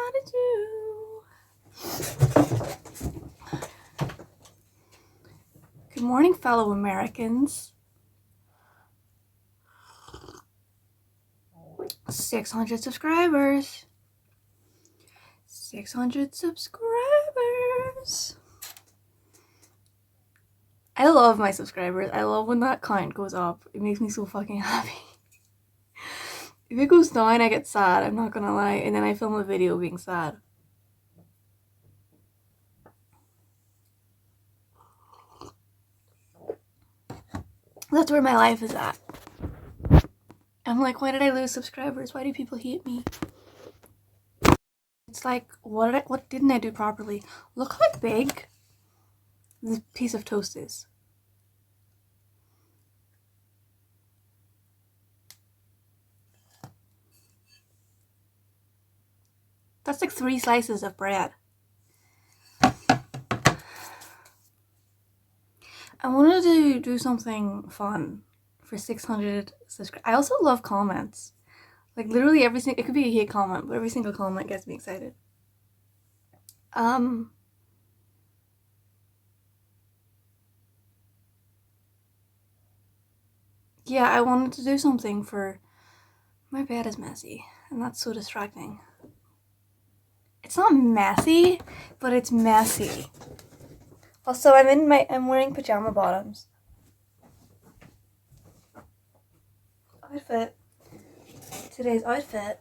gotta do. Good morning, fellow Americans. 600 subscribers. 600 subscribers. I love my subscribers. I love when that count goes up. It makes me so fucking happy. If it goes down, I get sad, I'm not gonna lie, and then I film a video being sad. That's where my life is at. I'm like, why did I lose subscribers? Why do people hate me? It's like, what didn't I do properly? Look how big this piece of toast is. That's like 3 slices of bread. I wanted to do something fun for 600 subscribers. I also love comments. Like literally every single, it could be a hate comment, but every single comment gets me excited. Yeah, I wanted to do something for, my bed is messy, and that's so distracting. It's not messy, but it's messy. Also, I'm wearing pajama bottoms. Today's outfit.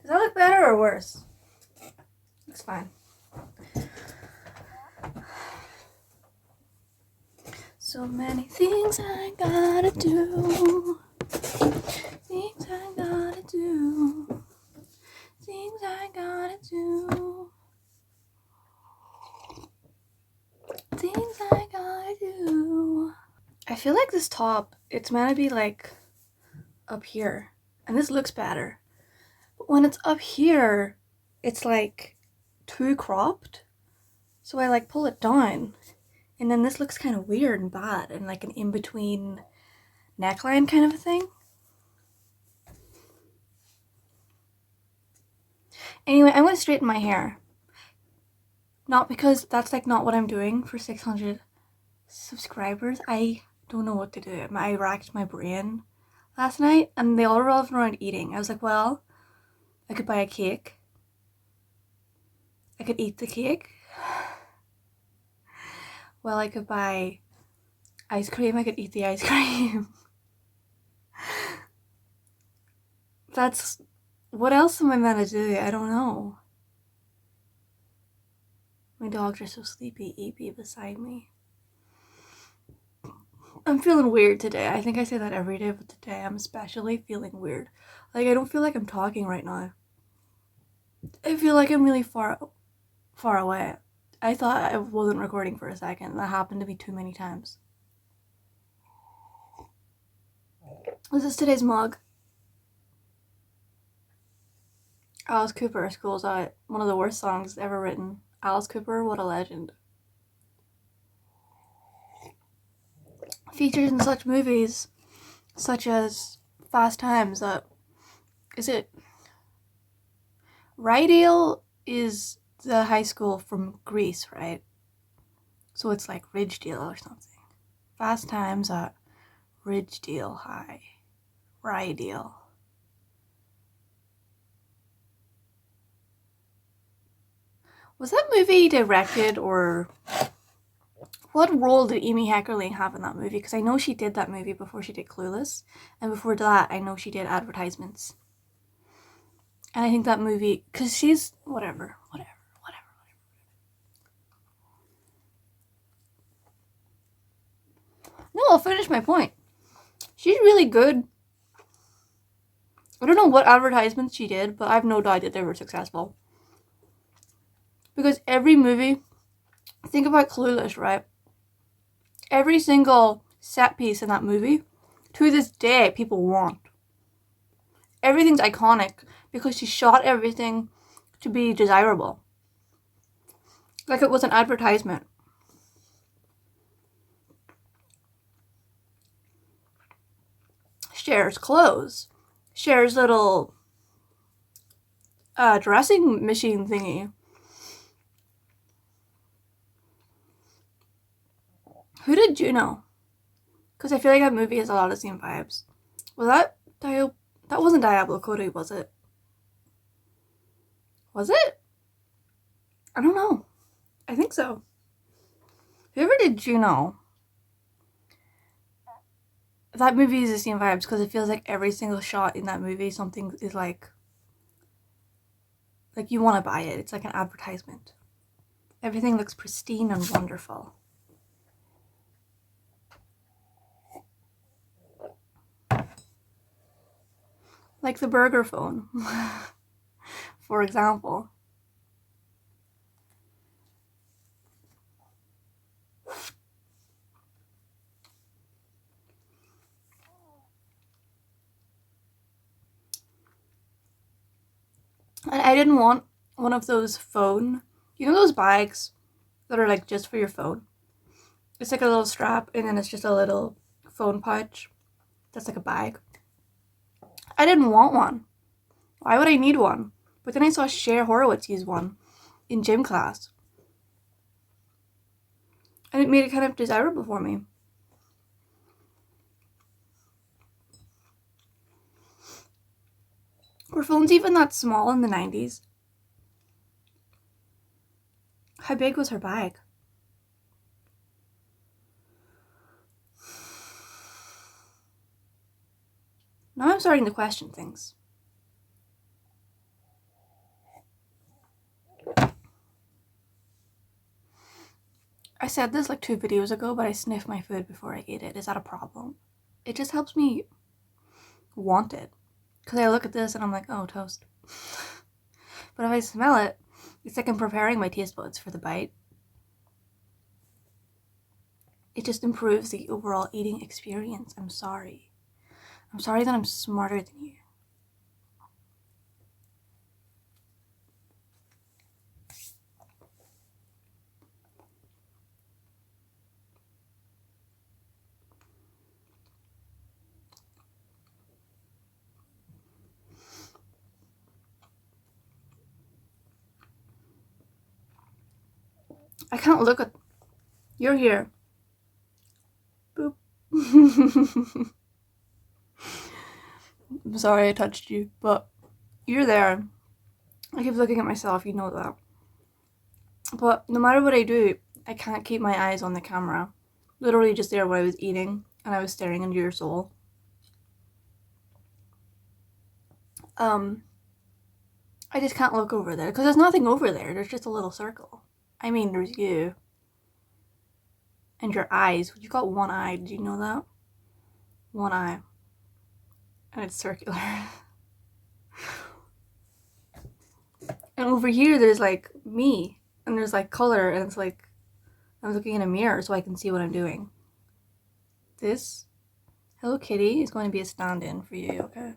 Does that look better or worse? Looks fine. So many things I gotta do. Things I gotta do. Things I gotta do. Things I gotta do. I feel like this top, it's meant to be like up here. And this looks better. But when it's up here, it's like too cropped. So I like pull it down. And then this looks kind of weird and bad and like an in-between neckline kind of a thing. Anyway, I'm going to straighten my hair. Not because that's like not what I'm doing for 600 subscribers. I don't know what to do. I racked my brain last night and they all revolved around eating. I was like, well, I could buy a cake. I could eat the cake. Well, I could buy ice cream. I could eat the ice cream. That's... what else am I meant to do? I don't know. My dogs are so sleepy, eepy beside me. I'm feeling weird today. I think I say that every day, but today I'm especially feeling weird. Like, I don't feel like I'm talking right now. I feel like I'm really far away. I thought I wasn't recording for a second. That happened to me too many times. This is today's mug. Alice Cooper, School's Out. One of the worst songs ever written. Alice Cooper, what a legend. Featured in such movies such as Fast Times. Is it... Rydale is the high school from Greece, right? So it's like Ridgedale or something. Fast Times at Ridgedale High. Rydale. Was that movie directed or... what role did Amy Heckerling have in that movie? Because I know she did that movie before she did Clueless. And before that, I know she did Advertisements. And I think that movie... because she's... whatever. No, I'll finish my point. She's really good. I don't know what advertisements she did, but I have no doubt that they were successful. Because every movie... think about Clueless, right? Every single set piece in that movie, to this day, people want. everything's iconic because she shot everything to be desirable. Like it was an advertisement. Cher's clothes. Cher's little dressing machine thingy. Who did Juno? Because I feel like that movie has a lot of the same vibes. Was that that wasn't Diablo Cody, was it? Was it? I don't know. I think so. Whoever did Juno, that movie is the same vibes because it feels like every single shot in that movie, something is like you want to buy it. It's like an advertisement. Everything looks pristine and wonderful. Like the burger phone, for example. And I didn't want one of those phone, you know those bags that are like just for your phone? It's like a little strap and then it's just a little phone pouch that's like a bag. I didn't want one. Why would I need one? But then I saw Cher Horowitz use one in gym class. And it made it kind of desirable for me. Were phones even that small in the 90s? How big was her bag? Now I'm starting to question things. I said this like 2 videos ago, but I sniff my food before I eat it. Is that a problem? It just helps me want it. Because I look at this and I'm like, oh, toast. But if I smell it, it's like I'm preparing my taste buds for the bite. It just improves the overall eating experience. I'm sorry. I'm sorry that I'm smarter than you. I can't look at... You're here. Boop. I'm sorry I touched you, but you're there. I keep looking at myself, you know that. But no matter what I do, I can't keep my eyes on the camera. Literally just there when I was eating and I was staring into your soul. I just can't look over there because there's nothing over there. There's just a little circle. I mean, there's you. And your eyes. You got one eye. Did you know that? One eye. And it's circular. And over here, there's like me. And there's like color. And it's like I'm looking in a mirror so I can see what I'm doing. This Hello Kitty is going to be a stand-in for you, okay?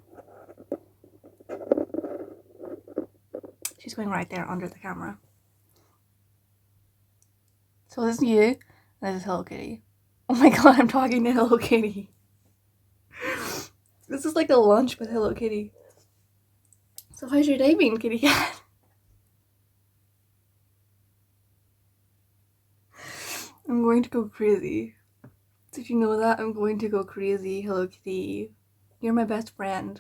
She's going right there under the camera. So this is you, and this is Hello Kitty. Oh my god, I'm talking to Hello Kitty. This is like a lunch with Hello Kitty. So how's your day been, kitty cat? I'm going to go crazy. Did you know that? I'm going to go crazy, Hello Kitty. You're my best friend.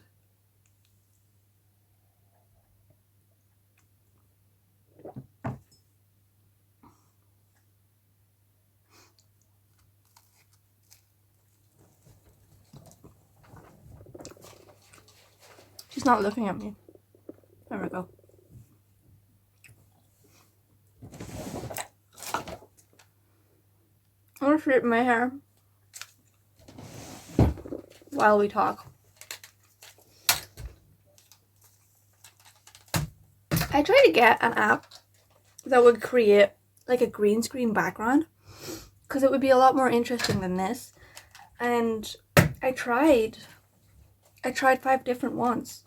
She's not looking at me. There we go. I'm gonna straighten my hair while we talk. I tried to get an app that would create like a green screen background because it would be a lot more interesting than this. And I tried 5 different ones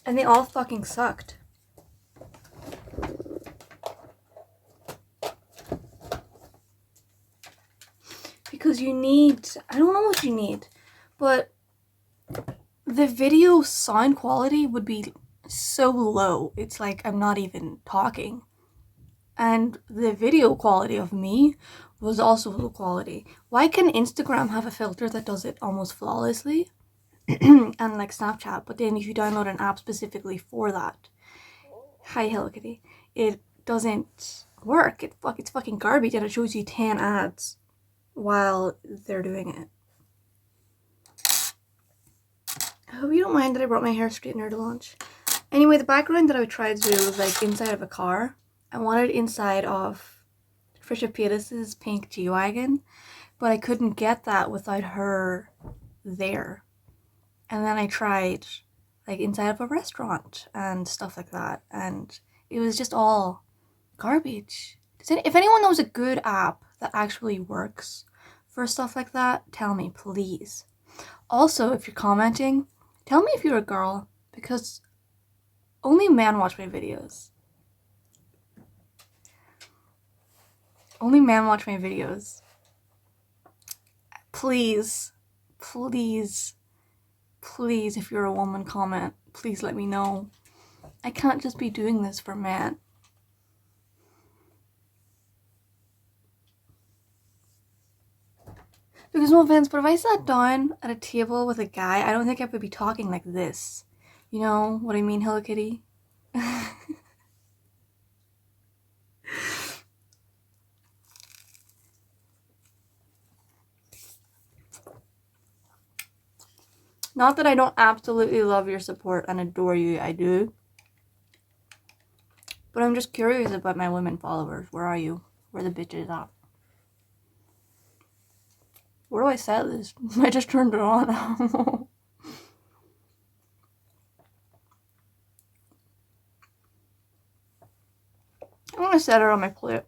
And they all fucking sucked. Because you need, I don't know what you need, but the video sound quality would be so low. It's like I'm not even talking. And the video quality of me was also low quality. Why can Instagram have a filter that does it almost flawlessly? And like Snapchat, but then if you download an app specifically for that, hi Hello Kitty, it doesn't work. It's fucking garbage, and it shows you 10 ads while they're doing it. I hope you don't mind that I brought my hair straightener to lunch. Anyway, the background that I tried to do was like inside of a car. I wanted inside of Trisha Paytas's pink G-Wagon, but I couldn't get that without her there. And then I tried like inside of a restaurant and stuff like that, and it was just all garbage. If anyone knows a good app that actually works for stuff like that, tell me, please. Also, if you're commenting, tell me if you're a girl, because only men watch my videos. Only men watch my videos. Please, please, please, if you're a woman, comment. Please let me know. I can't just be doing this for men. Because no offense, but if I sat down at a table with a guy, I don't think I would be talking like this. You know what I mean, Hello Kitty? Not that I don't absolutely love your support and adore you, I do. But I'm just curious about my women followers. Where are you? Where the bitches at? Where do I set this? I just turned it on. I'm gonna set it on my plate.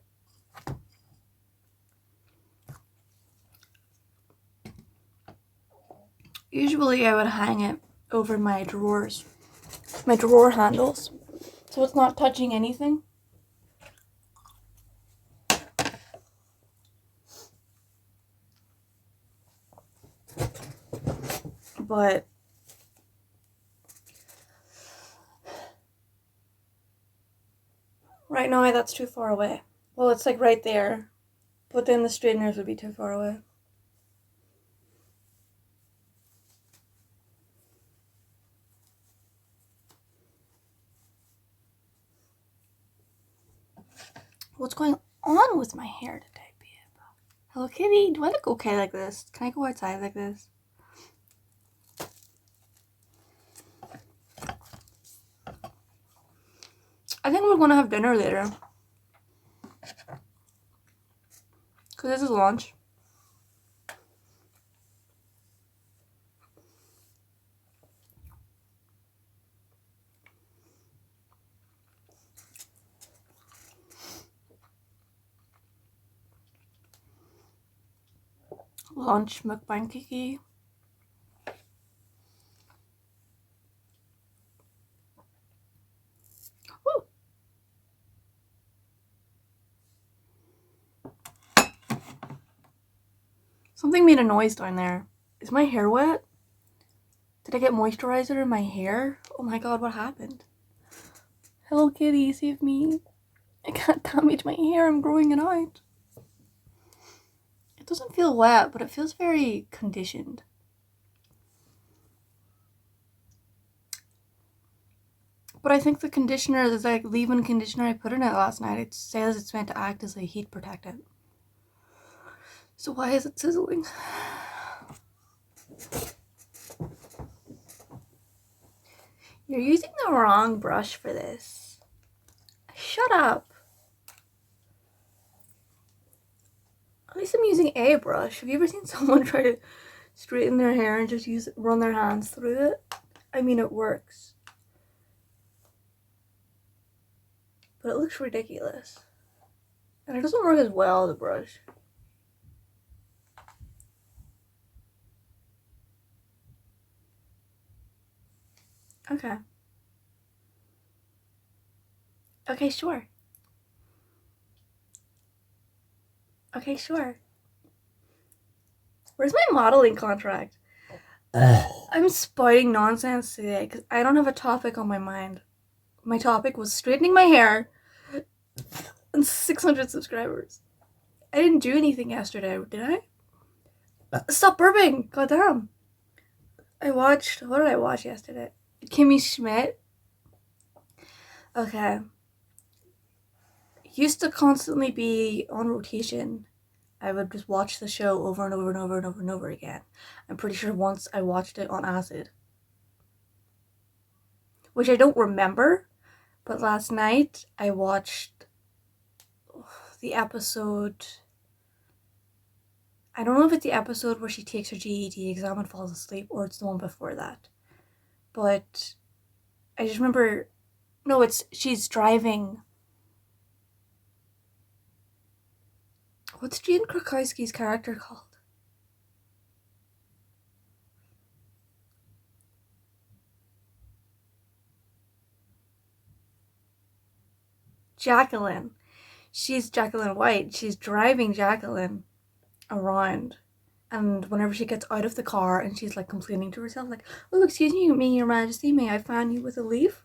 Usually I would hang it over my drawers. My drawer handles. So it's not touching anything. But right now that's too far away. Well, it's like right there. But then the straighteners would be too far away. What's going on with my hair today, babe? Hello Kitty, do I look okay like this? Can I go outside like this? I think we're gonna have dinner later. Because this is lunch. Lunch mukbang kiki. Woo. Something made a noise down there. Is my hair wet? Did I get moisturizer in my hair? Oh my god, what happened? Hello Kitty, save me. I can't damage my hair, I'm growing it out. It doesn't feel wet, but it feels very conditioned. But I think the conditioner, the like leave-in conditioner I put in it last night, it says it's meant to act as a heat protectant. So why is it sizzling? You're using the wrong brush for this. Shut up. At least I'm using a brush. Have you ever seen someone try to straighten their hair and just run their hands through it? I mean, it works. But it looks ridiculous. And it doesn't work as well, the brush. Okay. Okay, sure. Okay, sure. Where's my modeling contract? I'm spouting nonsense today because I don't have a topic on my mind. My topic was straightening my hair and 600 subscribers. I didn't do anything yesterday, did I? Stop burping! Goddamn. What did I watch yesterday? Kimmy Schmidt. Okay. Used to constantly be on rotation. I would just watch the show over and over and over and over and over again. I'm pretty sure once I watched it on acid, which I don't remember, but last night I watched the episode. I don't know if it's the episode where she takes her GED exam and falls asleep, or it's the one before that. But I just remember, no, she's driving. What's Jane Krakowski's character called? Jacqueline. She's Jacqueline White. She's driving Jacqueline around. And whenever she gets out of the car and she's like complaining to herself, like, oh, excuse me, your majesty, may I fan you with a leaf?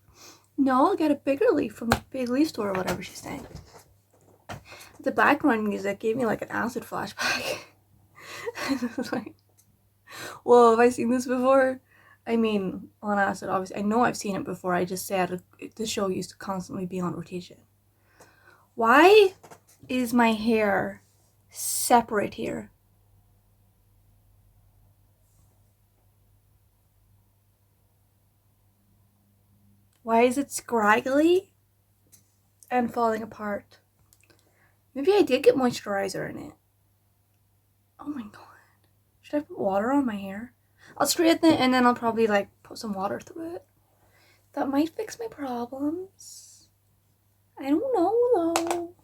No, I'll get a bigger leaf from the big leaf store or whatever she's saying. The background music gave me like an acid flashback. I was like, whoa, have I seen this before? I mean, on acid, obviously. I know I've seen it before. I just said the show used to constantly be on rotation. Why is my hair separate here? Why is it scraggly and falling apart? Maybe I did get moisturizer in it. Oh my god. Should I put water on my hair? I'll straighten it and then I'll probably like put some water through it. That might fix my problems. I don't know though.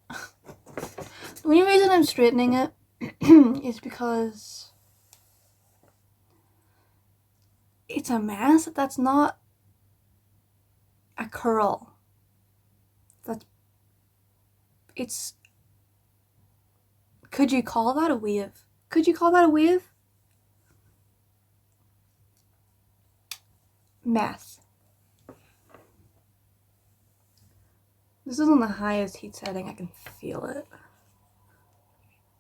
The only reason I'm straightening it is because it's a mess. That's not a curl. Could you call that a wave? Could you call that a wave? Mess. This is on the highest heat setting. I can feel it.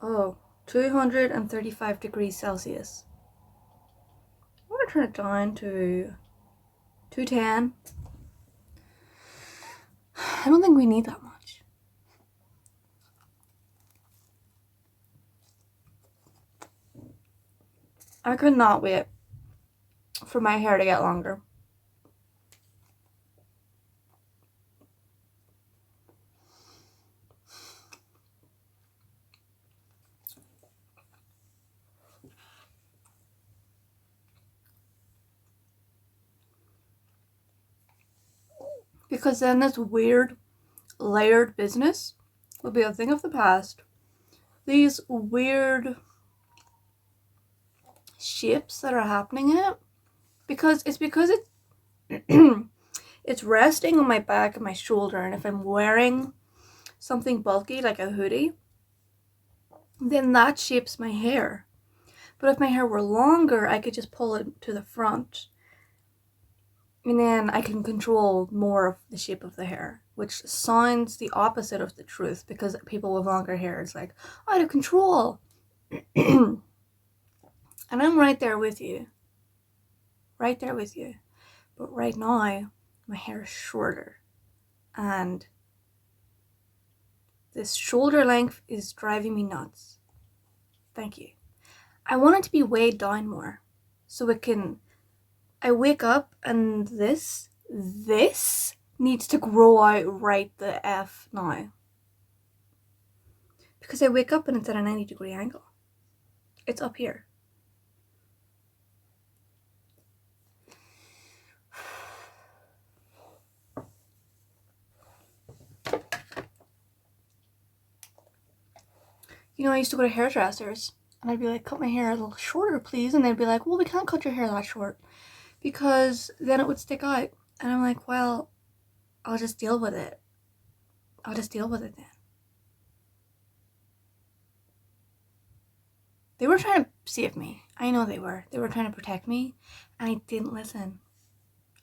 Oh, 235 degrees Celsius. I'm gonna turn it down to 210. I don't think we need that much. I could not wait for my hair to get longer. Because then this weird layered business will be a thing of the past. These weird shapes that are happening in it, because it's it's resting on my back and my shoulder, and if I'm wearing something bulky like a hoodie, then that shapes my hair. But if my hair were longer, I could just pull it to the front, and then I can control more of the shape of the hair, which sounds the opposite of the truth, because people with longer hair is like, out of control. And I'm right there with you. Right there with you. But right now, my hair is shorter. And this shoulder length is driving me nuts. Thank you. I want it to be weighed down more. So it can... I wake up and this needs to grow out right the F now. Because I wake up and it's at a 90-degree angle. It's up here. You know, I used to go to hairdressers and I'd be like, cut my hair a little shorter, please. And they'd be like, well, we can't cut your hair that short because then it would stick out. And I'm like, well, I'll just deal with it. I'll just deal with it then. They were trying to save me. I know they were. They were trying to protect me, and I didn't listen.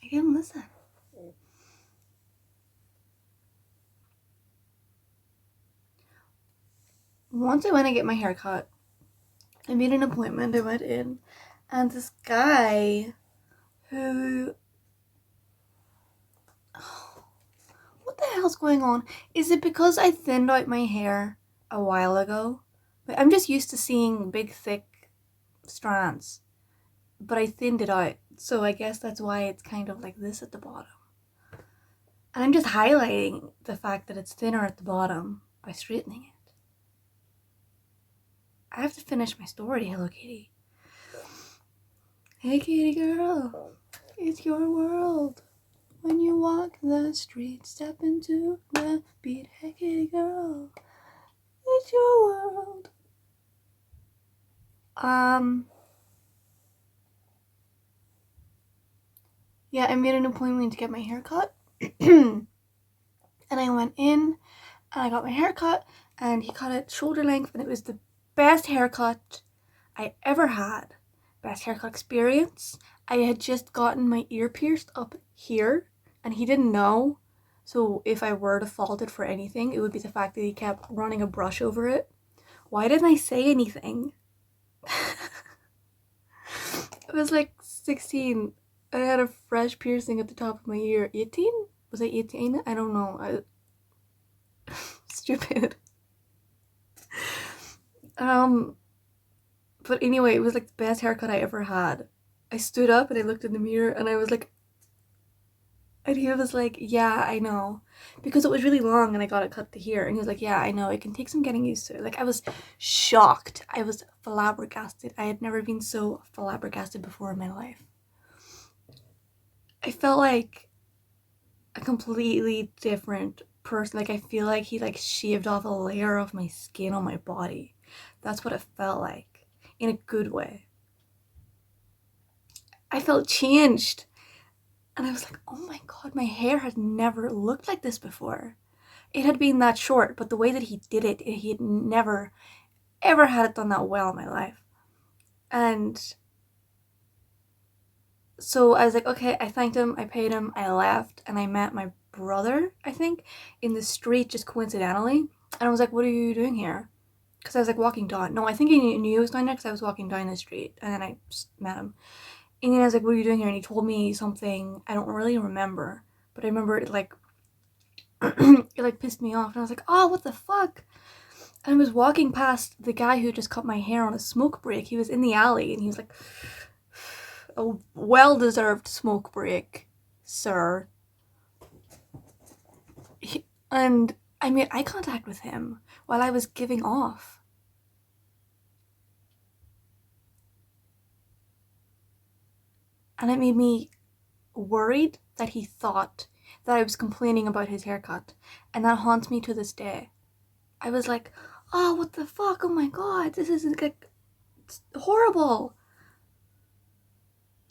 I didn't listen. Once I went to get my hair cut, I made an appointment. I went in, and this guy who... what the hell's going on? Is it because I thinned out my hair a while ago? I'm just used to seeing big, thick strands, but I thinned it out, so I guess that's why it's kind of like this at the bottom. And I'm just highlighting the fact that it's thinner at the bottom by straightening it. I have to finish my story, Hello Kitty. Hey kitty girl, it's your world. When you walk the street, step into the beat. Hey kitty girl, it's your world. Yeah, I made an appointment to get my hair cut. And I went in and I got my hair cut, and he cut it shoulder length, and it was the best haircut I ever had. Best haircut experience. I had just gotten my ear pierced up here, and he didn't know. So if I were to fault it for anything, it would be the fact that he kept running a brush over it. Why didn't I say anything? I was like 16. I had a fresh piercing at the top of my ear. 18? Was I 18? I don't know. Stupid. But anyway, it was like the best haircut I ever had. I stood up and I looked in the mirror and I was like, and he was like, yeah, I know. Because it was really long and I got it cut to here. And he was like, yeah, I know. It can take some getting used to. Like, I was shocked. I was flabbergasted. I had never been so flabbergasted before in my life. I felt like a completely different person. Like, I feel like he like shaved off a layer of my skin on my body. That's what it felt like, in a good way. I felt changed, and I was like, oh my god, my hair had never looked like this before. It had been that short, but the way that he did it, he had never ever had it done that well in my life. And so I was like, okay, I thanked him, I paid him, I left, and I met my brother, I think, in the street just coincidentally. And I was like, what are you doing here? Because I was like walking down. No, I think he knew he was down there because I was walking down the street, and then I just met him. And then I was like, what are you doing here? And he told me something I don't really remember, but I remember it like it like pissed me off. And I was like, oh, what the fuck? And I was walking past the guy who just cut my hair on a smoke break. He was in the alley and he was like, a well-deserved smoke break, sir. And I made eye contact with him while I was giving off. And it made me worried that he thought that I was complaining about his haircut. And that haunts me to this day. I was like, oh, what the fuck? Oh my god, this is like horrible.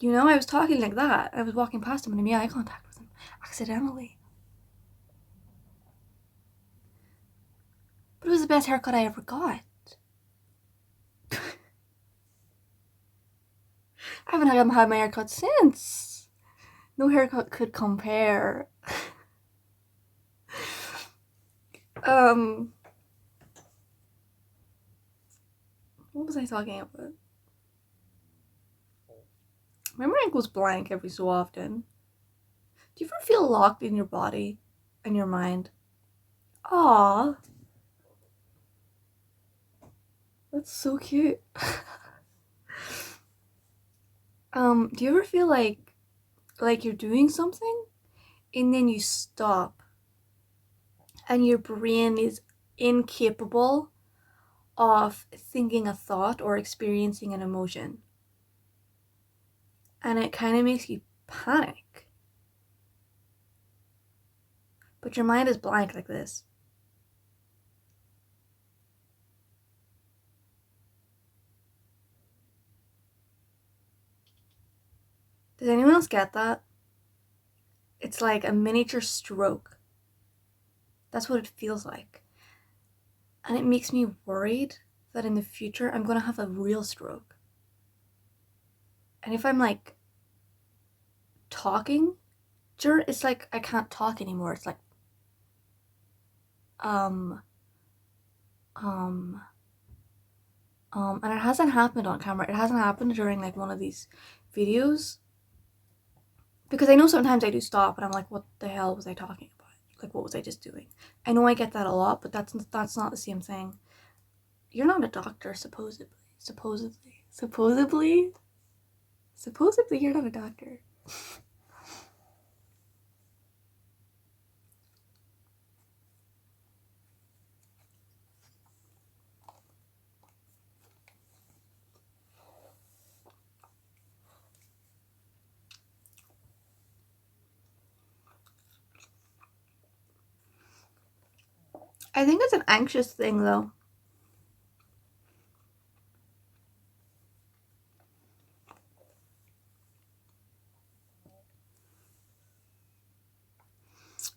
You know, I was talking like that. I was walking past him and I made eye contact with him accidentally. But it was the best haircut I ever got. I haven't had my haircut since. No haircut could compare. What was I talking about? My mind goes blank every so often. Do you ever feel locked in your body and your mind? Aww. That's so cute. Do you ever feel like you're doing something and then you stop and your brain is incapable of thinking a thought or experiencing an emotion? And it kind of makes you panic. But your mind is blank like this. Does anyone else get that? It's like a miniature stroke. That's what it feels like. And it makes me worried that in the future I'm gonna have a real stroke. And if I'm like talking, it's like I can't talk anymore. It's like um um and it hasn't happened on camera. It hasn't happened during like one of these videos. Because I know sometimes I do stop and I'm like, what the hell was I talking about? Like, what was I just doing? I know I get that a lot, but that's not the same thing. You're not a doctor, supposedly. Supposedly you're not a doctor. I think it's an anxious thing, though.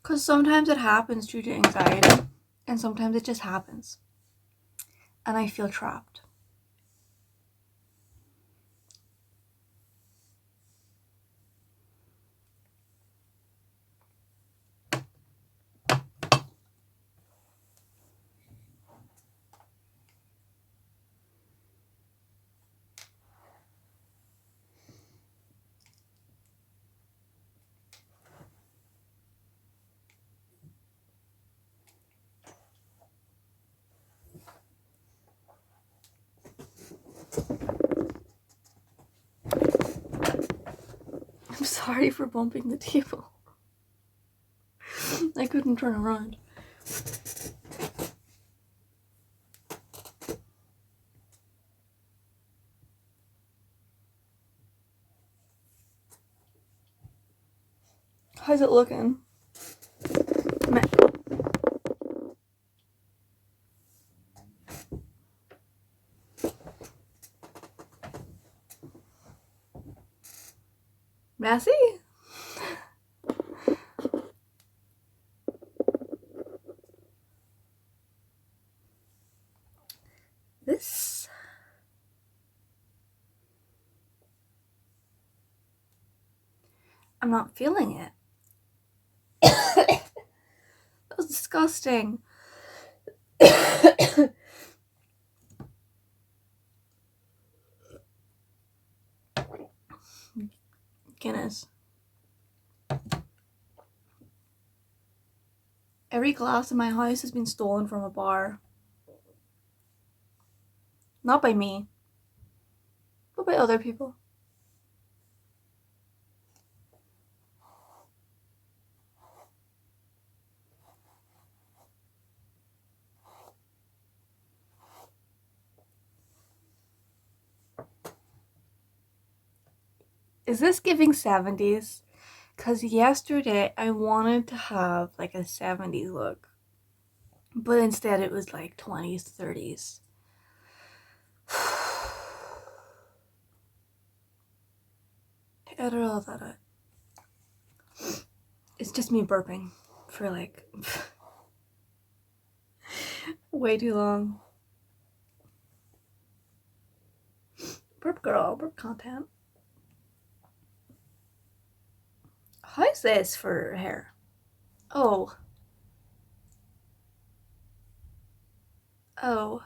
Because sometimes it happens due to anxiety, and sometimes it just happens. And I feel trapped. I'm sorry for bumping the table. I couldn't turn around. How's it looking? Messy? This? I'm not feeling it. That was disgusting. Guinness. Every glass in my house has been stolen from a bar. Not by me, but by other people. Is this giving 70s? Because yesterday I wanted to have like a 70s look, but instead it was like 20s, 30s. Edit all that out. It's just me burping for like way too long. Burp girl, burp content. How's this for hair? Oh. I'm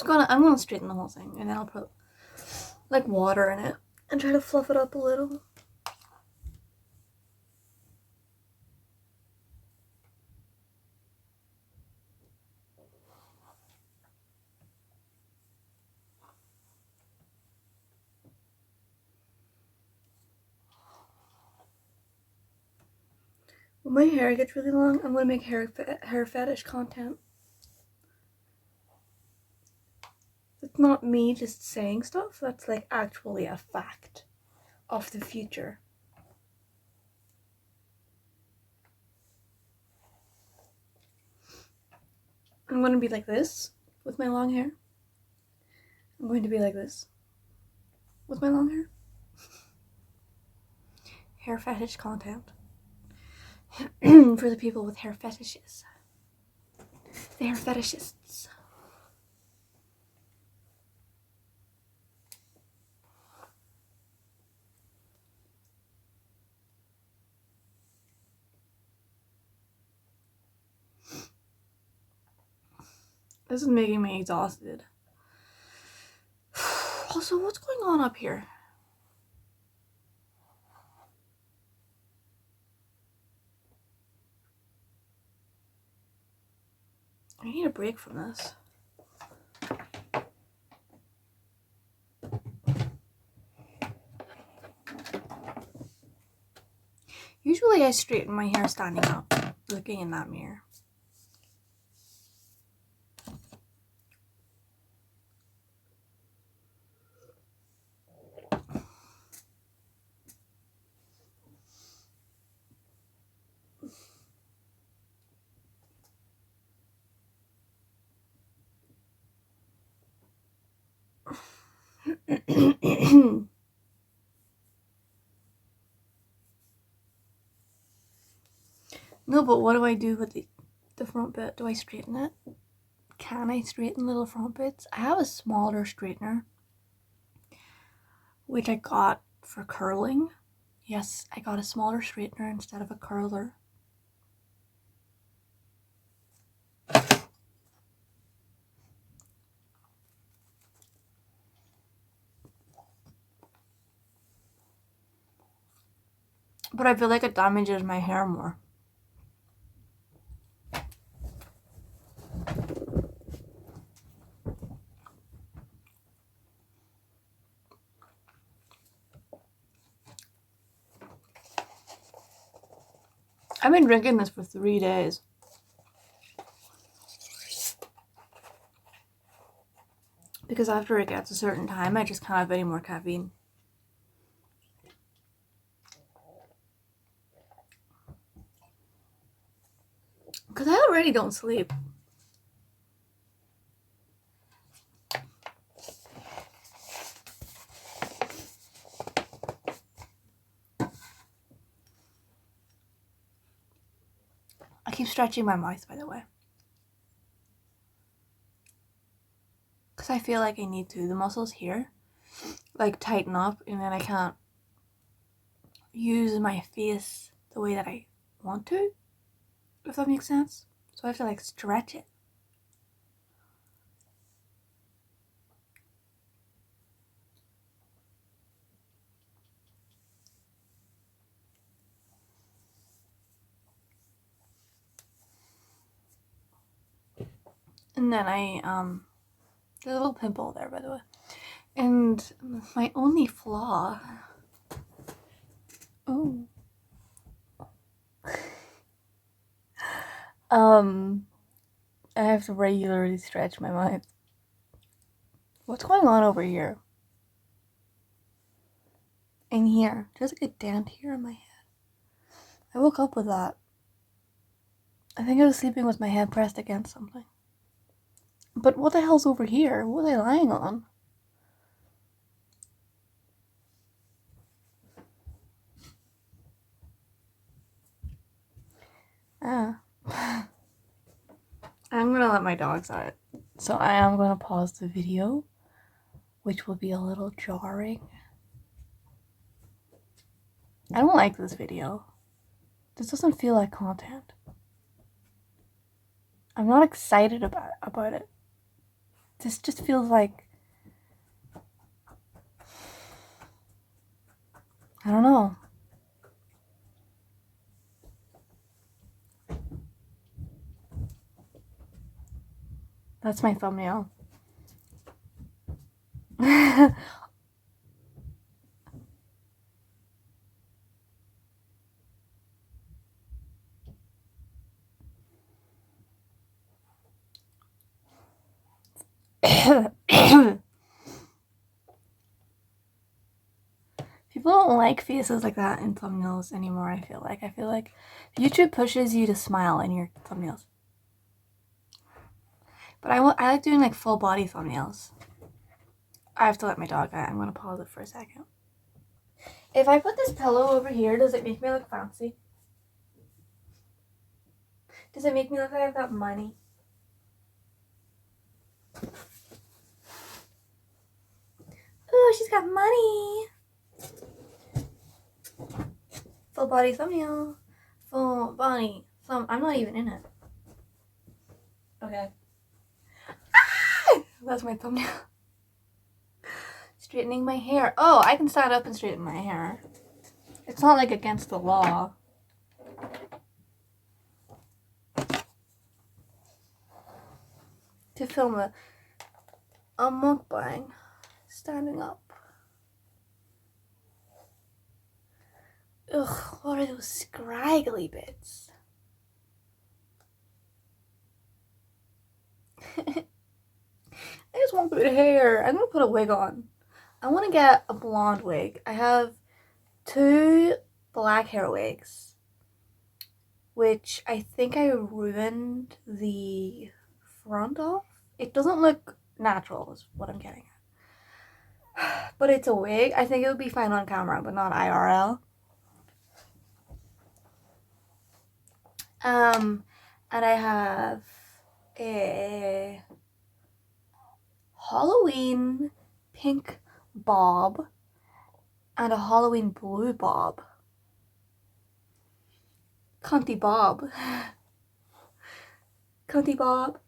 gonna straighten the whole thing, and then I'll put like water in it and try to fluff it up a little. When my hair gets really long, I'm gonna make hair fetish content. It's not me just saying stuff, that's like actually a fact of the future. I'm gonna be like this with my long hair. I'm going to be like this with my long hair. Hair fetish content. For the people with hair fetishes. The hair fetishists. This is making me exhausted. Also, what's going on up here? I need a break from this. Usually I straighten my hair standing up, looking in that mirror. No, but what do I do with the front bit? Do I straighten it? Can I straighten little front bits? I have a smaller straightener, which I got for curling. Yes, I got a smaller straightener instead of a curler. But I feel like it damages my hair more. I've been drinking this for 3 days. Because after it gets a certain time, I just can't have any more caffeine. Because I already don't sleep. I keep stretching my mouth, by the way. Because I feel like I need to. The muscles here, like, tighten up, and then I can't use my face the way that I want to, if that makes sense. So I have to, like, stretch it. And then there's a little pimple there, by the way. And my only flaw, I have to regularly stretch my mouth. What's going on over here? In here. There's like a dent here in my head. I woke up with that. I think I was sleeping with my head pressed against something. But what the hell's over here? What was I lying on? I'm gonna let my dogs out. So I am gonna pause the video, which will be a little jarring. I don't like this video. This doesn't feel like content. I'm not excited about it. This just feels like, I don't know. That's my thumbnail. People don't like faces like that in thumbnails anymore, I feel like YouTube pushes you to smile in your thumbnails. But I like doing like full body thumbnails. I have to let my dog out. I'm gonna pause it for a second. If I put this pillow over here, does it make me look fancy? Does it make me look like I've got money? Ooh, she's got money. Full body thumbnail. Full body thumb. I'm not even in it. Okay. Ah! That's my thumbnail. Straightening my hair. Oh, I can stand up and straighten my hair. It's not like against the law. To film a mukbang. Standing up. Ugh, what are those scraggly bits? I just want good hair. I'm gonna put a wig on. I want to get a blonde wig. I have 2 black hair wigs, which I think I ruined the front of. It doesn't look natural is what I'm getting at. But it's a wig. I think it would be fine on camera, but not IRL. And I have a Halloween pink bob and a Halloween blue bob. Cunty bob. Cunty bob.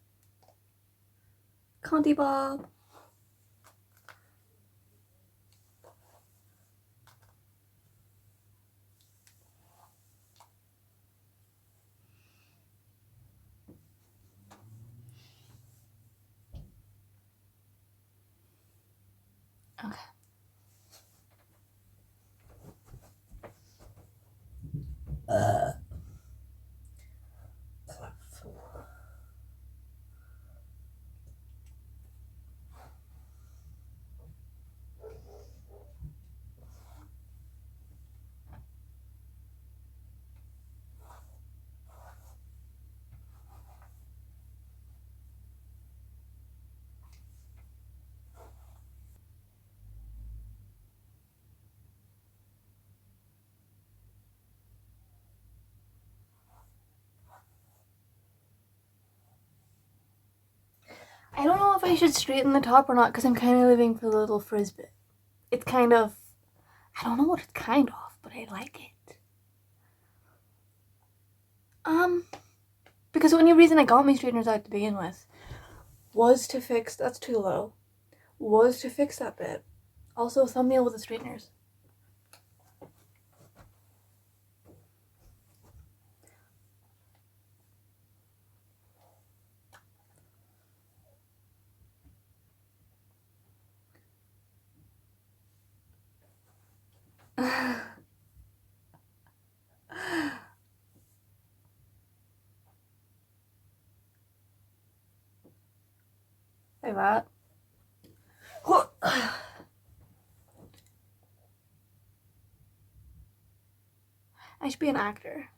Cunty bob. Okay. I don't know if I should straighten the top or not because I'm kind of living for the little frizz bit. It's kind of, I don't know what it's kind of, but I like it. Because the only reason I got my straighteners out to begin with was to fix, that's too low, was to fix that bit. Also, thumbnail with the straighteners. Like that. I should be an actor.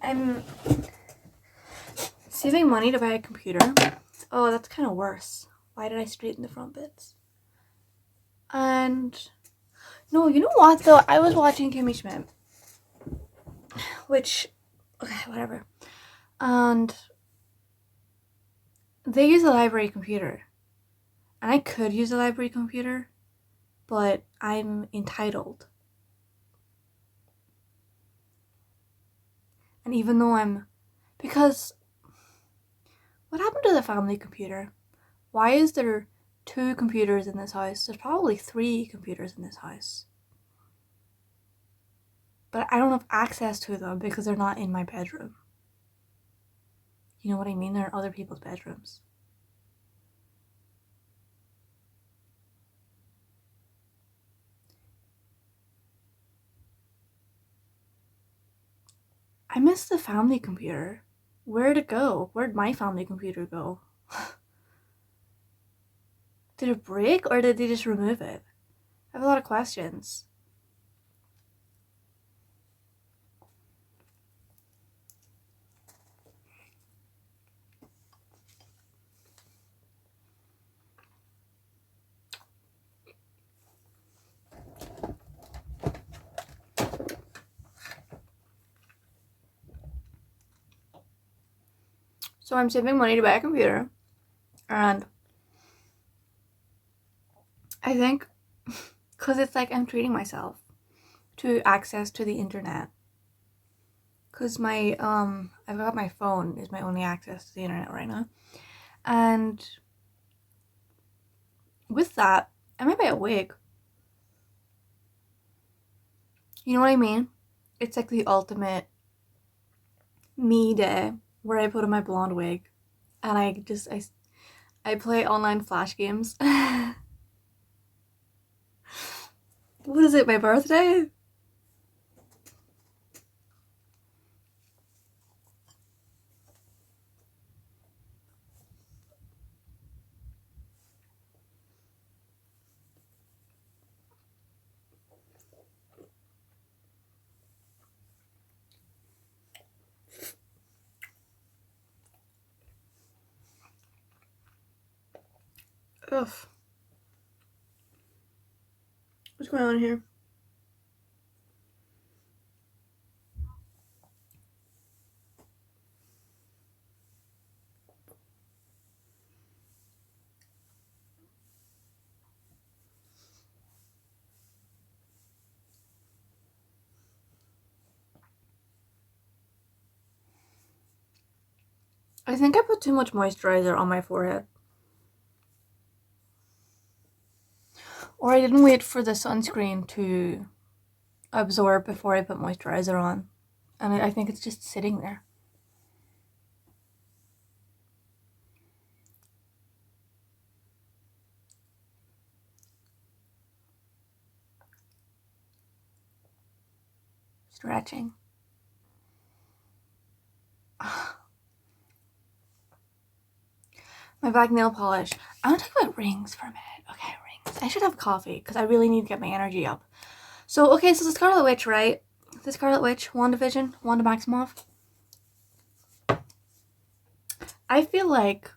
I'm saving money to buy a computer. Oh, that's kind of worse. Why did I straighten the front bits? And no, you know what though? I was watching Kimmy Schmidt, which, okay, whatever. And they use a library computer. And I could use a library computer, but I'm entitled. And even though because what happened to the family computer? Why is there 2 computers in this house? There's probably 3 computers in this house. But I don't have access to them because they're not in my bedroom. You know what I mean? They're in other people's bedrooms. I miss the family computer. Where'd it go? Where'd my family computer go? Did it break or did they just remove it? I have a lot of questions. So I'm saving money to buy a computer, and I think because it's like I'm treating myself to access to the internet. Because my I've got my phone is my only access to the internet right now, and with that I might buy a wig. You know what I mean? It's like the ultimate me day where I put on my blonde wig and I play online flash games. What is it, my birthday? Ugh. What's going on here? I think I put too much moisturizer on my forehead. Or I didn't wait for the sunscreen to absorb before I put moisturizer on. And I think it's just sitting there. Stretching. My black nail polish. I want to talk about rings for a minute. Okay, rings. I should have coffee because I really need to get my energy up. So, okay, so the Scarlet Witch, right? The Scarlet Witch, WandaVision, Wanda Maximoff. I feel like,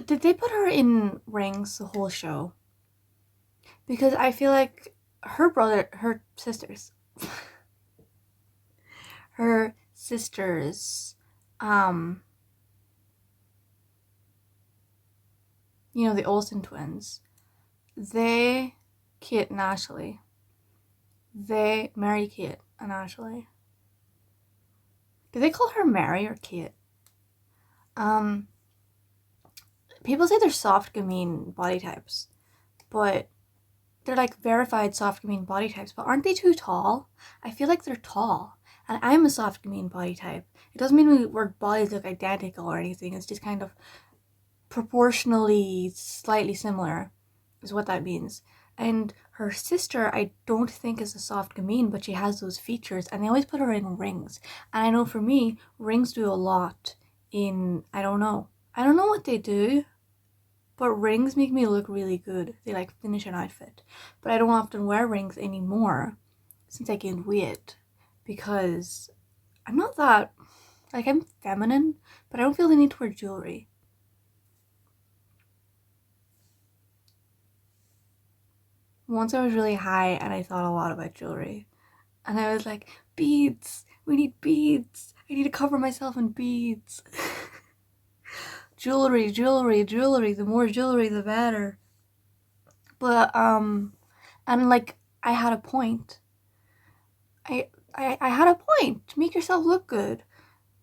did they put her in rings the whole show? Because I feel like her sisters, you know, the Olsen twins, Kate and Ashley, Mary Kate and Ashley. Do they call her Mary or Kate? People say they're soft gamine body types, but they're like verified soft gamine body types, but aren't they too tall? I feel like they're tall, and I'm a soft gamine body type. It doesn't mean our bodies look identical or anything, it's just kind of proportionally slightly similar is what that means. And her sister, I don't think is a soft gamine, but she has those features, and they always put her in rings. And I know for me, rings do a lot in, I don't know what they do, but rings make me look really good. They like finish an outfit. But I don't often wear rings anymore since I gained weight, because I'm not that, like, I'm feminine, but I don't feel the need to wear jewelry. Once I was really high and I thought a lot about jewelry. And I was like, beads! We need beads! I need to cover myself in beads. Jewelry. The more jewelry, the better. But, and like, I had a point. I had a point. To make yourself look good.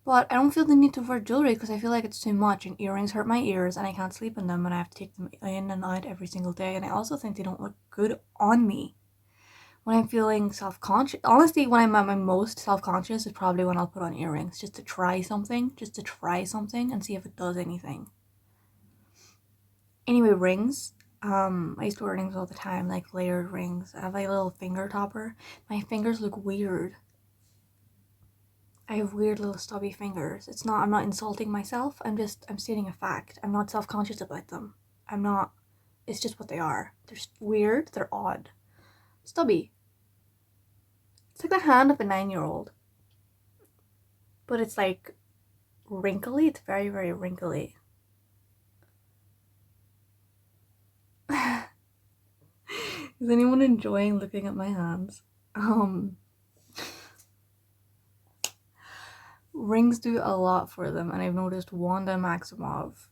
But I don't feel the need to wear jewelry because I feel like it's too much, and earrings hurt my ears and I can't sleep in them and I have to take them in and out every single day, and I also think they don't look good on me. When I'm feeling self-conscious, honestly, when I'm at my most self-conscious is probably when I'll put on earrings just to try something and see if it does anything. Anyway, rings. I used to wear rings all the time, like layered rings. I have like a little finger topper. My fingers look weird. I have weird little stubby fingers. I'm not insulting myself. I'm stating a fact. I'm not self-conscious about them. It's just what they are. They're just weird, they're odd. Stubby. It's like the hand of a 9-year-old. But it's like wrinkly. It's very, very wrinkly. Is anyone enjoying looking at my hands? Rings do a lot for them, and I've noticed Wanda Maximoff.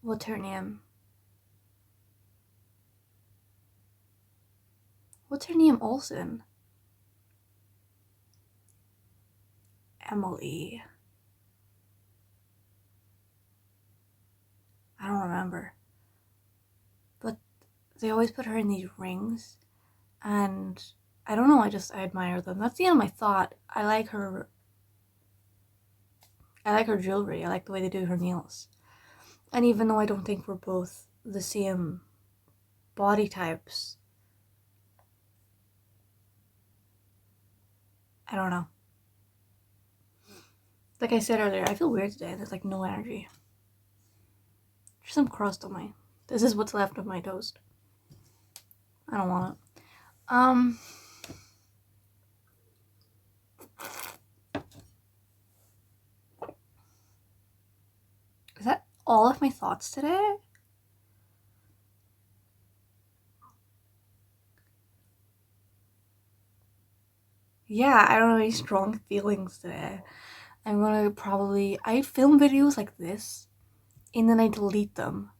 What's her name? What's her name, Olsen? Emily. I don't remember. But they always put her in these rings, and I don't know, I admire them. That's the end of my thought. I like her jewelry. I like the way they do her nails. And even though I don't think we're both the same body types, I don't know. Like I said earlier, I feel weird today. There's like no energy. There's some crust on my... This is what's left of my toast. I don't want it. Is that all of my thoughts today? Yeah, I don't have any strong feelings today. I'm gonna I film videos like this, and then I delete them.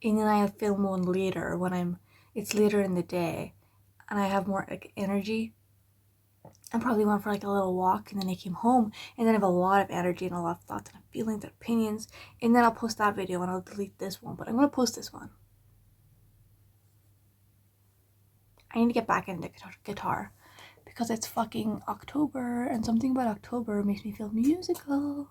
And then I film one later when it's later in the day, and I have more like energy. I probably went for like a little walk, and then I came home, and then I have a lot of energy and a lot of thoughts and feelings and opinions, and then I'll post that video and I'll delete this one, but I'm gonna post this one. I need to get back into guitar because it's fucking October, and something about October makes me feel musical.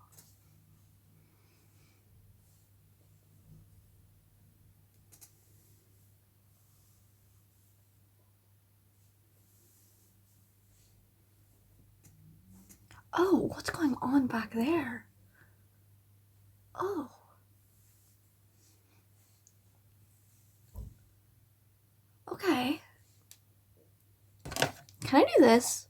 Oh, what's going on back there? Oh. Okay. Can I do this?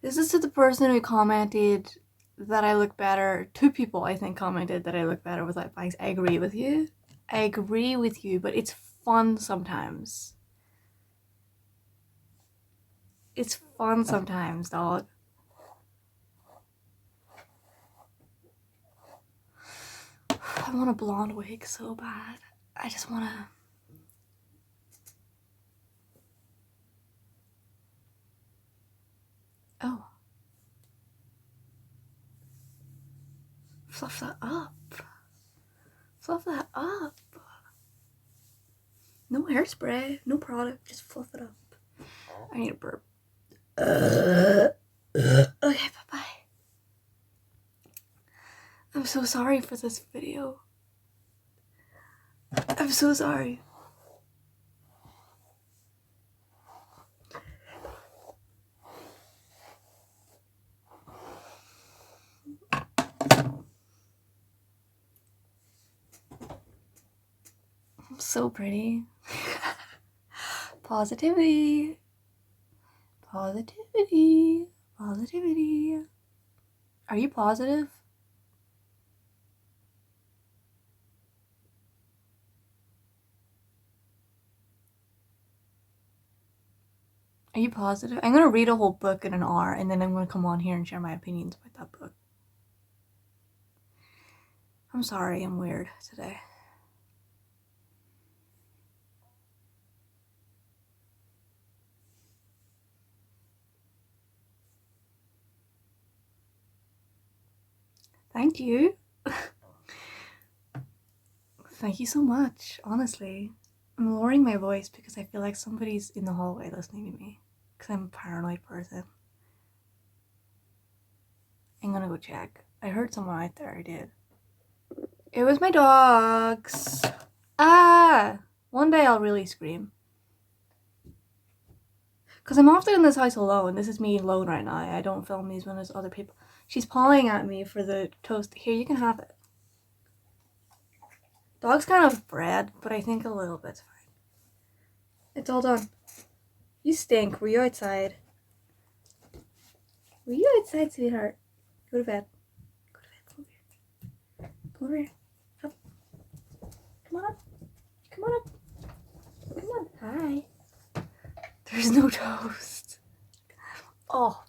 This is to the person who commented that I look better. 2 people, I think, commented that I look better without bangs. I agree with you. I agree with you, but it's fun sometimes. It's fun sometimes, dog. I want a blonde wig so bad. I just want to... Oh. Fluff that up. Fluff that up. No hairspray, no product, just fluff it up. I need a burp. Okay, bye-bye. I'm so sorry for this video. I'm so sorry. I'm so pretty. Positivity. Positivity. Positivity. Are you positive? Are you positive? I'm gonna read a whole book in an hour, and then I'm gonna come on here and share my opinions about that book. I'm sorry, I'm weird today. Thank you. Thank you so much, honestly. I'm lowering my voice because I feel like somebody's in the hallway listening to me. Because I'm a paranoid person. I'm gonna go check. I heard someone right there. I did. It was my dogs. Ah! One day I'll really scream. Because I'm often in this house alone. This is me alone right now. I don't film these when there's other people. She's pawing at me for the toast. Here, you can have it. Dog's kind of bread, but I think a little bit's fine. It's all done. You stink. Were you outside? Were you outside, sweetheart? Go to bed. Go to bed. Come over here. Come over here. Up. Come on up. Come on up. Come on. Hi. There's no toast. Oh.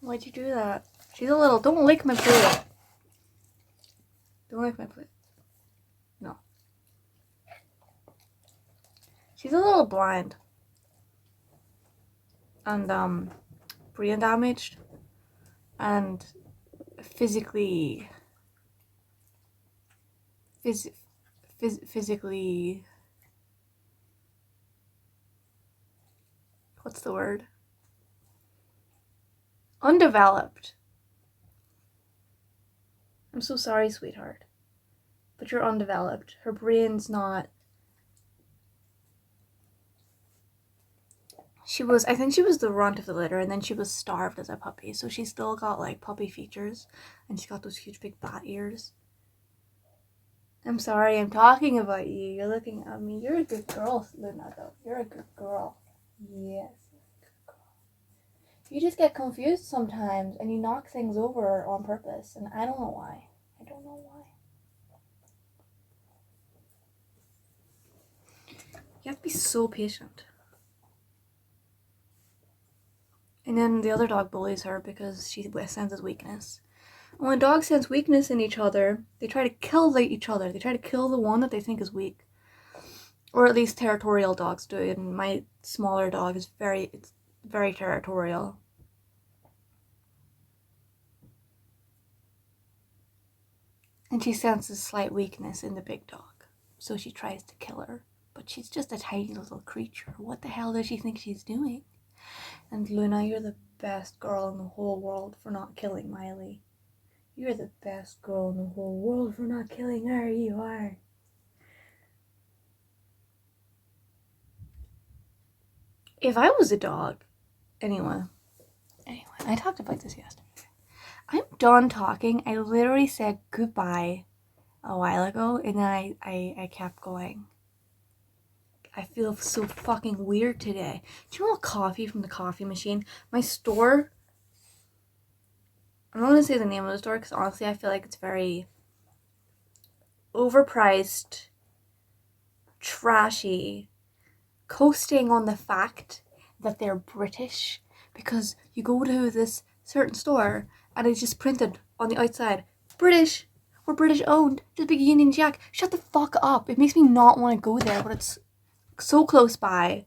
Why'd you do that? She's a little... Don't lick my plate. Don't lick my plate. No. She's a little blind. And, brain damaged. And physically... physically... What's the word? Undeveloped. I'm so sorry, sweetheart. But you're undeveloped. Her brain's not... I think she was the runt of the litter, and then she was starved as a puppy, so she's still got, like, puppy features, and she's got those huge big bat ears. I'm sorry, I'm talking about you. You're looking at me. You're a good girl, Luna, though. You're a good girl. Yes, you're a good girl. You just get confused sometimes, and you knock things over on purpose, and I don't know why. I don't know why. You have to be so patient. And then the other dog bullies her because she senses weakness. And when dogs sense weakness in each other, they try to kill each other. They try to kill the one that they think is weak. Or at least territorial dogs do. And my smaller dog is very territorial. And she senses slight weakness in the big dog. So she tries to kill her. But she's just a tiny little creature. What the hell does she think she's doing? And Luna, you're the best girl in the whole world for not killing Miley. You're the best girl in the whole world for not killing her. You are. If I was a dog... Anyway, I talked about this yesterday. I'm done talking. I literally said goodbye a while ago, and then I kept going. I feel so fucking weird today. Do you want coffee from the coffee machine? My store... I'm not going to say the name of the store because honestly I feel like it's very overpriced, trashy, coasting on the fact that they're British, because you go to this certain store and it's just printed on the outside, British, we're British owned, just big Union Jack. Shut the fuck up. It makes me not want to go there, but it's so close by,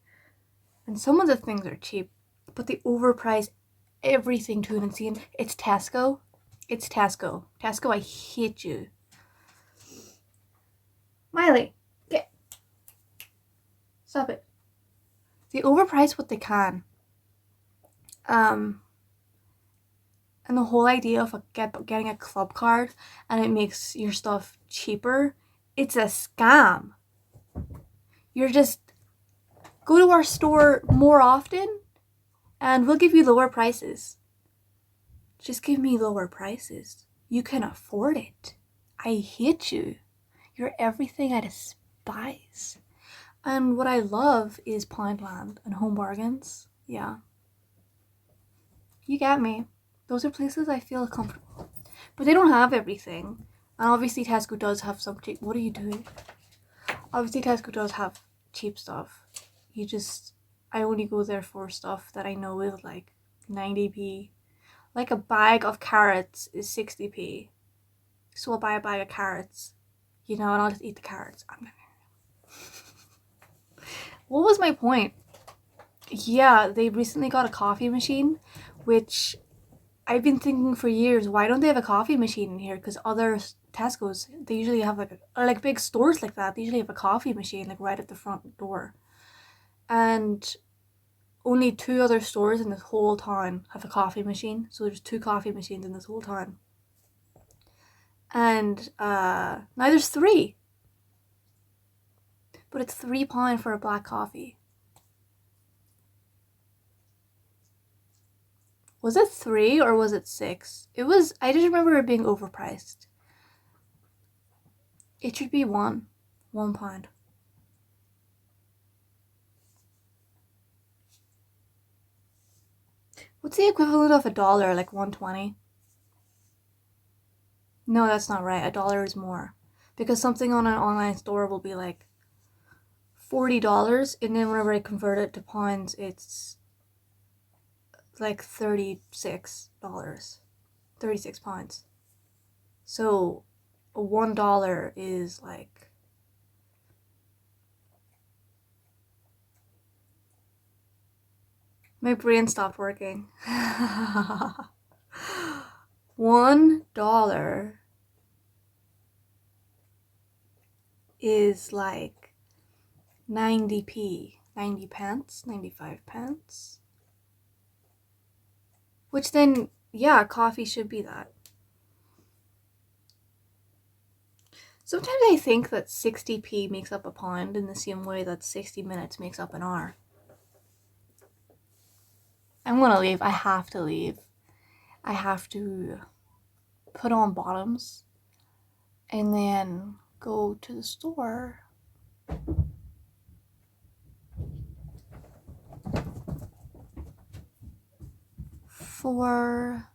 and some of the things are cheap, but they overprice everything to an insane. It's Tesco. Tesco, I hate you. Miley, get. Stop it. They overprice what they can. And the whole idea of getting a club card and it makes your stuff cheaper, it's a scam. You're just... Go to our store more often and we'll give you lower prices. Just give me lower prices. You can afford it. I hate you. You're everything I despise. And what I love is Poundland and Home Bargains. Yeah. You get me. Those are places I feel comfortable. But they don't have everything. And obviously Tesco does have some cheap... What are you doing? Obviously Tesco does have cheap stuff. I only go there for stuff that I know is like 90p. Like a bag of carrots is 60p. So I'll buy a bag of carrots, and I'll just eat the carrots. What was my point? Yeah, they recently got a coffee machine, which I've been thinking for years, why don't they have a coffee machine in here? Because other Tesco's, they usually have like big stores like that, they usually have a coffee machine like right at the front door. And only 2 other stores in this whole town have a coffee machine. So there's 2 coffee machines in this whole town. And now there's 3. But it's £3 for a black coffee. Was it 3 or was it 6? It was, I just remember it being overpriced. It should be £1 pound. What's the equivalent of $1? Like 1.20? No, that's not right. $1 is more. Because something on an online store will be like $40, and then whenever I convert it to pounds, it's like $36. 36 pounds. So $1 is like, my brain stopped working. $1 is like 90p, 90 pence, 95 pence. Which then, yeah, coffee should be that. Sometimes I think that 60p makes up a pound in the same way that 60 minutes makes up an hour. I'm gonna leave. I have to leave. I have to put on bottoms and then go to the store. For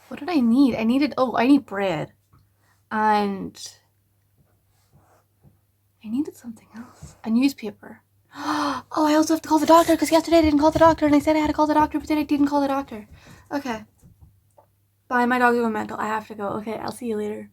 what did I need? I need bread. And I needed something else. A newspaper. Oh, I also have to call the doctor because yesterday I didn't call the doctor and I said I had to call the doctor, but then I didn't call the doctor. Okay. Bye, my dog's going mental. I have to go. Okay, I'll see you later.